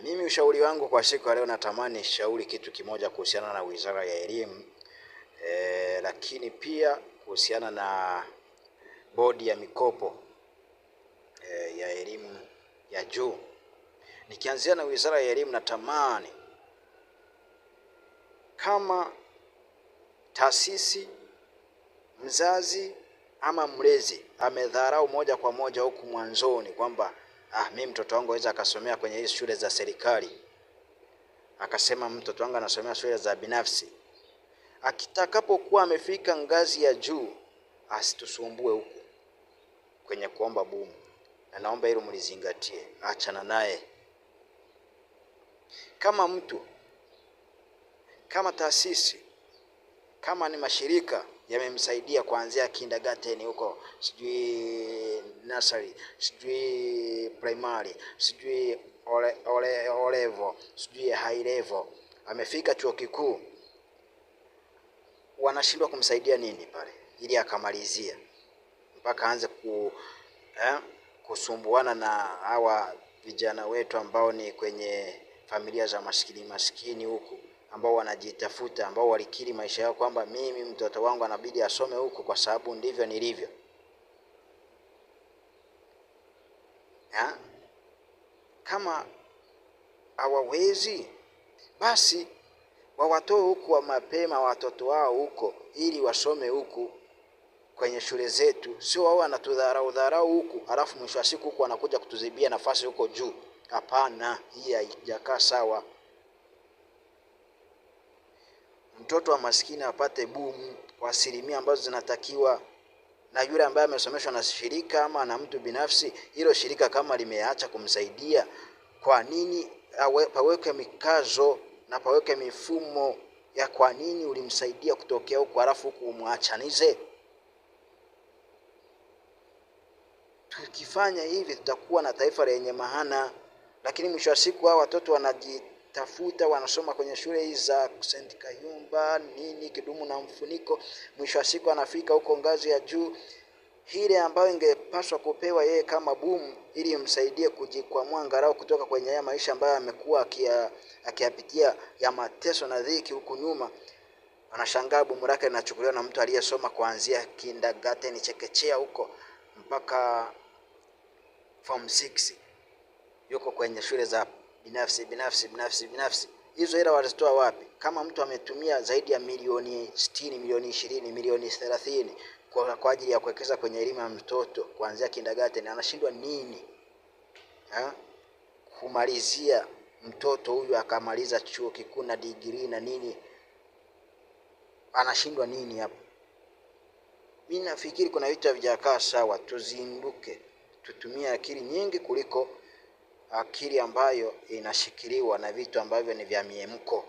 Mimi ushauri wangu kwa siku ya leo, natamani shauri kitu kimoja kuhusiana na Wizara ya Elimu, lakini pia kuhusiana na Bodi ya Mikopo ya Elimu ya Juu. Nikianzia na Wizara ya Elimu, natamani kama taasisi, mzazi ama mlezi amedharau moja kwa moja huku mwanzoni kwamba mimi mtoto wangu aweza akasomea kwenye hizo shule za serikali, akasema mtoto wangu anasomea shule za binafsi, akitakapokuwa amefika ngazi ya juu asitusumbue huku kwenye kuomba bumu. Na naomba hilo mlizingatie, achana naye. Kama mtu, kama taasisi, kama ni mashirika yamemsaidia kuanzia kindergarten huko, sijui nursery, sijui primary, sijui O level, sijui high level, amefika chuo kikuu, wanashindwa kumsaidia nini pale ili akamalizia mpaka aanze kusumbuana na hawa vijana wetu ambao ni kwenye familia za maskini huku, ambao wanajitafuta, ambao walikiri maisha yao kwamba mimi mtoto wangu anabidi asome huku kwa sababu ndivyo nilivyo. Kama hawawezi, basi wawatoe huku wa mapema watoto wao huko ili wasome huku kwenye shule zetu. Sio wao wanatudharau huku alafu mwisho wa siku huku wanakuja kutuzibia nafasi huko juu. Hapana, hii haijakaa sawa. Mtoto wa maskini apate bumu kwa asilimia ambazo zinatakiwa, na yule ambaye amesomeshwa na shirika ama na mtu binafsi, hilo shirika kama limeacha kumsaidia, kwa nini paweke mikazo na paweke mifumo ya kwa nini ulimsaidia kutokea huko alafu huku umwachanize? Tukifanya hivi tutakuwa na taifa lenye maana. Lakini mwisho wa siku hao watoto wanajitafuta, wanasoma kwenye shule hizi za St. Kayumba nini kidumu na mfuniko, mwisho wa siku anafika huko ngazi ya juu, ile ambayo ingepaswa kupewa yeye kama bumu ili msaidie kujikwamua angalau kutoka kwenye haya maisha ambayo amekuwa akiyapitia ya mateso na dhiki huku nyuma, anashangaa bumu lake linachukuliwa na mtu aliyesoma kuanzia kindergarten, chekechea huko mpaka form 6, yuko kwenye shule za binafsi. Hizo hela walizitoa wapi? Kama mtu ametumia zaidi ya milioni 60, milioni 20, milioni 30 kwa ajili ya kuwekeza kwenye elimu ya mtoto kuanzia kindergarten, anashindwa nini kumalizia mtoto huyu akamaliza chuo kikuu na degree na nini? Anashindwa nini hapo? Mimi nafikiri kuna vitu havijakaa sawa. Tuzinduke, tutumie akili nyingi kuliko akili ambayo inashikiliwa na vitu ambavyo ni vya miemko.